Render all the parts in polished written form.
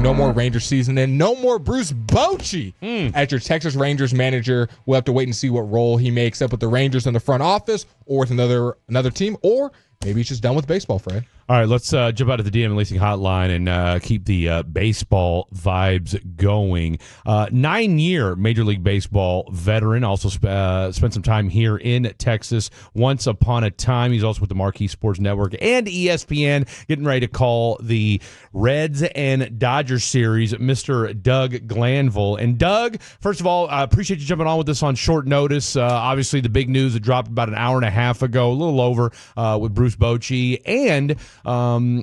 no more Rangers season, and no more Bruce Bochy as your Texas Rangers manager. We'll have to wait and see what role he makes up with the Rangers in the front office or with another team, or maybe he's just done with baseball, Fred. All right, let's jump out of the DM and Leasing Hotline and keep the baseball vibes going. 9-year Major League Baseball veteran, also spent some time here in Texas once upon a time. He's also with the Marquee Sports Network and ESPN, getting ready to call the Reds and Dodgers series, Mr. Doug Glanville. And Doug, first of all, I appreciate you jumping on with us on short notice. Obviously, the big news that dropped about an hour and a half ago, a little over, with Bruce Bochy and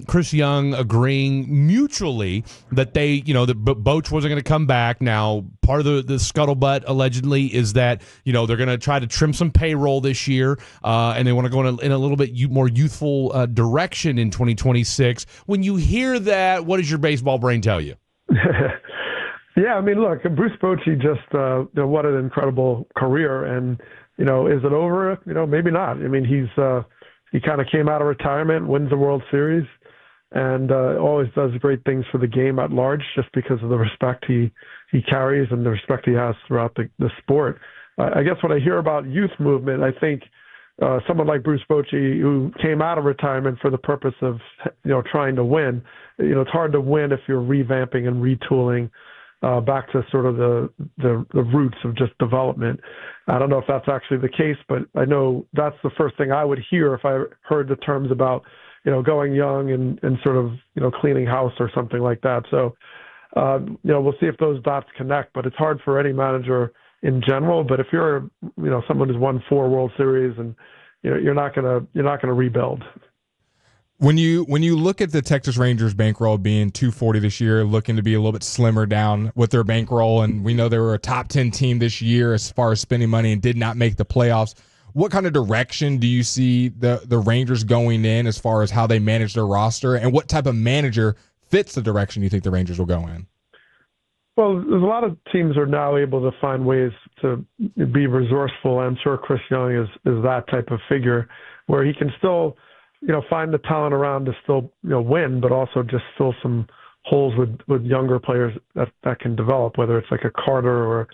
Chris Young agreeing mutually that that Boch wasn't going to come back. Now, part of the scuttlebutt allegedly is that they're going to try to trim some payroll this year, and they want to go in a little bit more youthful direction in 2026. When you hear that, what does your baseball brain tell you? Yeah, I mean, look, Bruce Bochy just what an incredible career, and is it over? Maybe not. I mean, he kind of came out of retirement, wins the World Series, and always does great things for the game at large just because of the respect he carries and the respect he has throughout the sport. I guess when I hear about youth movement, I think someone like Bruce Bochy, who came out of retirement for the purpose of trying to win, it's hard to win if you're revamping and retooling back to sort of the roots of just development. I don't know if that's actually the case, but I know that's the first thing I would hear if I heard the terms about, going young and sort of, cleaning house or something like that. So, we'll see if those dots connect, but it's hard for any manager in general. But if you're, someone who's won 4 World Series and, you're not going to rebuild. When you look at the Texas Rangers bankroll being $240 this year, looking to be a little bit slimmer down with their bankroll, and we know they were a top 10 team this year as far as spending money and did not make the playoffs, what kind of direction do you see the Rangers going in as far as how they manage their roster, and what type of manager fits the direction you think the Rangers will go in? Well, there's a lot of teams are now able to find ways to be resourceful. I'm sure Chris Young is that type of figure where he can still find the talent around to still, win, but also just fill some holes with younger players that can develop, whether it's like a Carter or,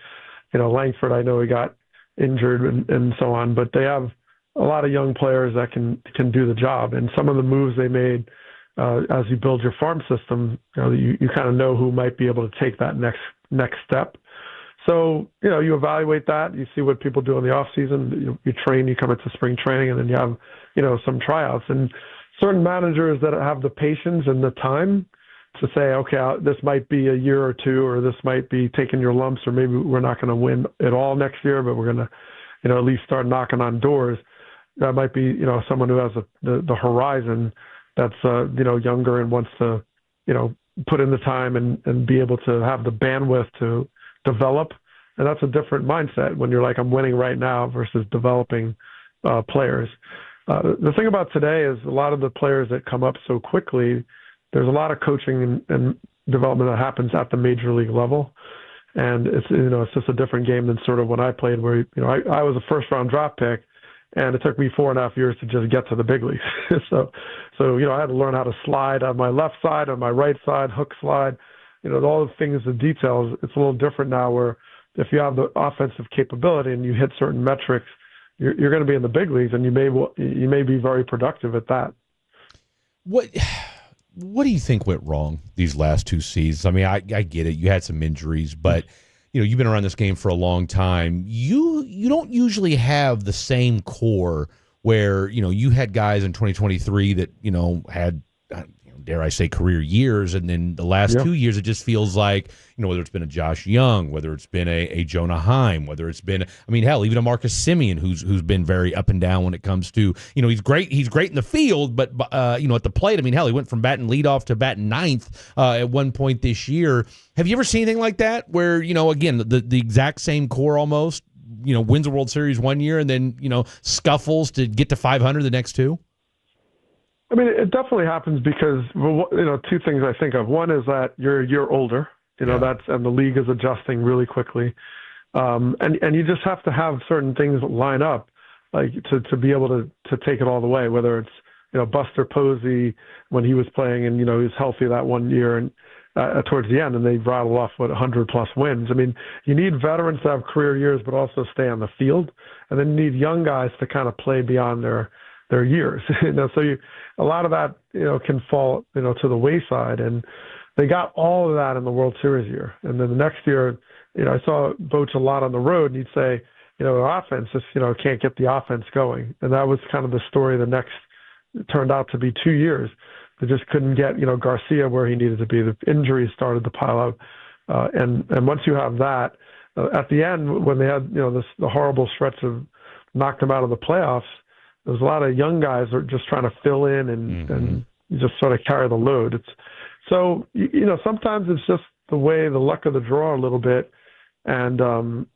Langford. I know he got injured and so on, but they have a lot of young players that can do the job. And some of the moves they made as you build your farm system, you kind of know who might be able to take that next step. So, you evaluate that, you see what people do in the off season, you train, you come into spring training, and then you have, some tryouts. And certain managers that have the patience and the time to say, okay, this might be a year or two, or this might be taking your lumps, or maybe we're not going to win it all next year, but we're going to, at least start knocking on doors. That might be, someone who has the horizon that's, younger and wants to, put in the time and be able to have the bandwidth to develop. And that's a different mindset when you're like, I'm winning right now versus developing players. The thing about today is a lot of the players that come up so quickly, there's a lot of coaching and development that happens at the major league level. And it's, it's just a different game than sort of when I played where, I was a first round draft pick and it took me 4.5 years to just get to the big leagues. So, I had to learn how to slide on my left side, on my right side, hook slide, all the things, the details. It's a little different now where if you have the offensive capability and you hit certain metrics, you're going to be in the big leagues, and you may be very productive at that. What do you think went wrong these last 2 seasons? I mean, I get it. You had some injuries, but you've been around this game for a long time. You don't usually have the same core where you had guys in 2023 that had dare I say, career years. And then the last 2 years, it just feels like, whether it's been a Josh Young, whether it's been a Jonah Heim, whether it's been, hell, even a Marcus Semien, who's been very up and down when it comes to, he's great in the field, but, at the plate, hell, he went from batting leadoff to batting ninth at one point this year. Have you ever seen anything like that where, again, the exact same core almost, wins a World Series one year and then, scuffles to get to 500 the next two? It definitely happens because, two things I think of. One is that you're a year older, and the league is adjusting really quickly. And you just have to have certain things line up, like to be able to take it all the way, whether it's, Buster Posey when he was playing and, he was healthy that one year. And towards the end, and they rattle off 100+ wins. I mean, you need veterans to have career years, but also stay on the field, and then you need young guys to kind of play beyond their years. So a lot of that can fall to the wayside, and they got all of that in the World Series year. And then the next year, I saw Boch a lot on the road, and he'd say, the offense just can't get the offense going, and that was kind of the story. It turned out to be 2 years. They just couldn't get, Garcia where he needed to be. The injuries started to pile up. And once you have that, at the end, when they had, the horrible stretch of knocked them out of the playoffs, there was a lot of young guys that were just trying to fill in and just sort of carry the load. So sometimes it's just the luck of the draw a little bit. And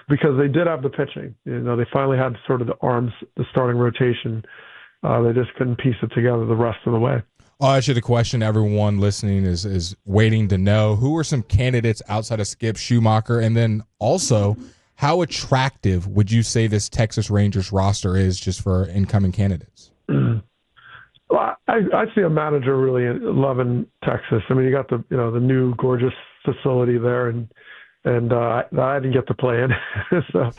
because they did have the pitching, they finally had sort of the arms, the starting rotation. They just couldn't piece it together the rest of the way. I'll ask you the question everyone listening is waiting to know. Who are some candidates outside of Skip Schumacher? And then also, how attractive would you say this Texas Rangers roster is just for incoming candidates? Well, I see a manager really loving Texas. I mean, you got the new gorgeous facility there, and I didn't get to play in. So,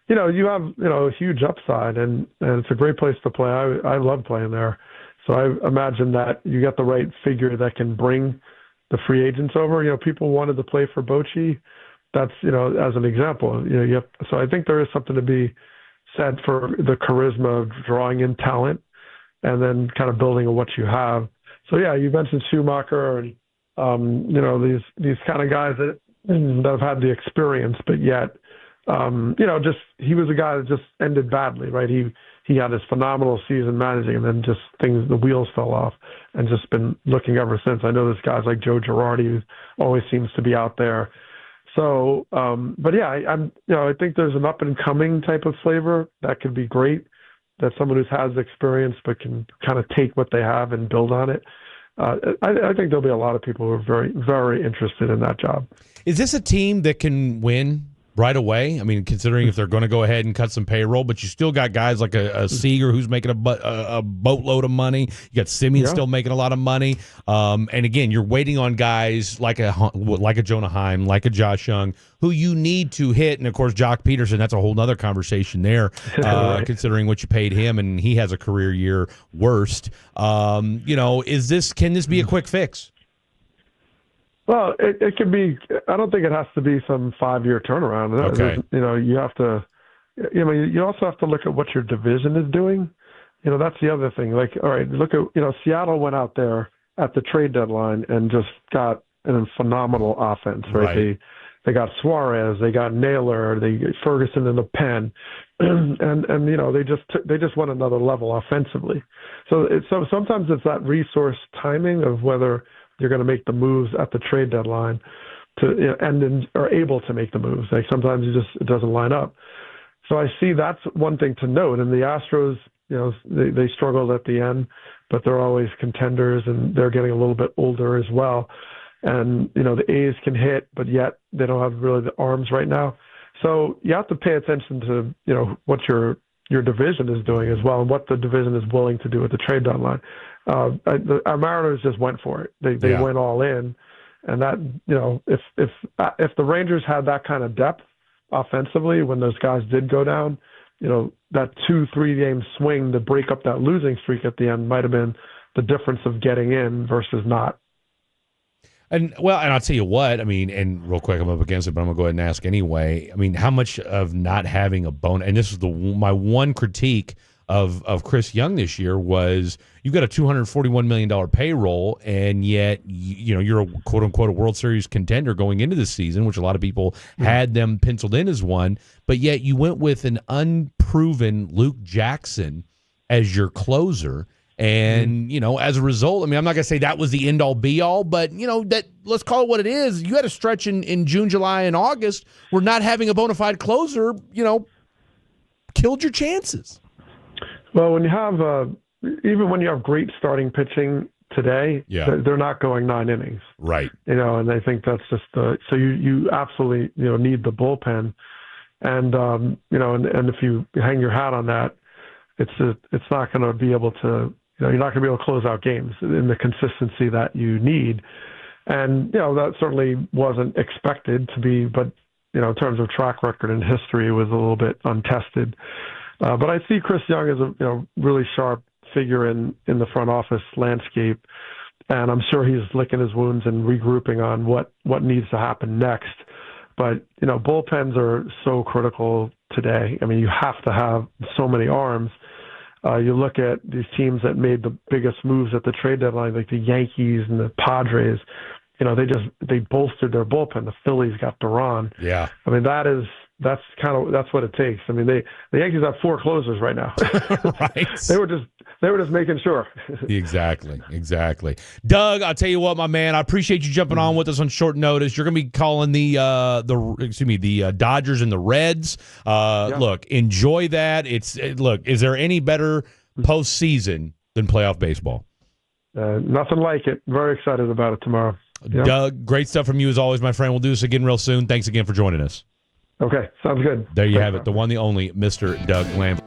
you have a huge upside, and it's a great place to play. I love playing there. So I imagine that you get the right figure that can bring the free agents over. People wanted to play for Bochy. That's as an example. So I think there is something to be said for the charisma of drawing in talent and then kind of building on what you have. So yeah, you mentioned Schumacher and these kind of guys that have had the experience, but yet just he was a guy that just ended badly, right? He had this phenomenal season managing, and then just the wheels fell off, and just been looking ever since. I know there's guys like Joe Girardi who always seems to be out there. So, but yeah, I think there's an up and coming type of flavor that could be great. That someone who has experience but can kind of take what they have and build on it. I think there'll be a lot of people who are very, very interested in that job. Is this a team that can win right away? I mean, considering if they're going to go ahead and cut some payroll, but you still got guys like a Seager who's making a boatload of money. You got Simeon still making a lot of money. And again, you're waiting on guys like a Jonah Heim, like a Josh Young, who you need to hit. And of course, Jock Peterson, that's a whole nother conversation there, right. Considering what you paid him, and he has a career year worst. Can this be a quick fix? Well, it can be. I don't think it has to be some 5-year turnaround. Okay. You have to. You also have to look at what your division is doing. That's the other thing. Like, all right, look at Seattle went out there at the trade deadline and just got a phenomenal offense. Right. They got Suarez, they got Naylor, they got Ferguson in the pen, and they just went another level offensively. So sometimes it's that resource timing of whether you're going to make the moves at the trade deadline and then are able to make the moves. Like sometimes it doesn't line up. So I see that's one thing to note. And the Astros, they struggled at the end, but they're always contenders, and they're getting a little bit older as well. And, the A's can hit, but yet they don't have really the arms right now. So you have to pay attention to, what your division is doing as well, and what the division is willing to do at the trade deadline. Our Mariners just went for it. They went all in, and that if the Rangers had that kind of depth offensively when those guys did go down, that 2-3 game swing to break up that losing streak at the end might have been the difference of getting in versus not. And I'll tell you what, I mean, and real quick, I'm up against it, but I'm going to go ahead and ask anyway. I mean, how much of not having a bonus, and this is my one critique of Chris Young this year was you've got a $241 million payroll, and yet you're a quote unquote a World Series contender going into this season, which a lot of people had them penciled in as one, but yet you went with an unproven Luke Jackson as your closer. And, as a result, I mean, I'm not going to say that was the end all be all, but, that let's call it what it is. You had a stretch in June, July, and August where not having a bona fide closer, killed your chances. Well, when you have, even when you have great starting pitching today, they're not going 9 innings. Right. And I think that's just so you absolutely, need the bullpen. And, and if you hang your hat on that, it's not going to be able to, you're not going to be able to close out games in the consistency that you need. And, that certainly wasn't expected to be, but, in terms of track record and history, it was a little bit untested. But I see Chris Young as a really sharp figure in the front office landscape. And I'm sure he's licking his wounds and regrouping on what needs to happen next. But, bullpens are so critical today. I mean, you have to have so many arms. You look at these teams that made the biggest moves at the trade deadline, like the Yankees and the Padres. They bolstered their bullpen. The Phillies got Duran. Yeah. I mean, that's what it takes. I mean, the Yankees have 4 closers right now. Right. They were just making sure. Exactly. Doug, I'll tell you what, my man, I appreciate you jumping on with us on short notice. You're going to be calling the Dodgers and the Reds. Look, enjoy that. Is there any better postseason than playoff baseball? Nothing like it. Very excited about it tomorrow. Yep. Doug, great stuff from you as always, my friend. We'll do this again real soon. Thanks again for joining us. Okay, sounds good. There you have it, the one, the only, Mr. Doug Glanville.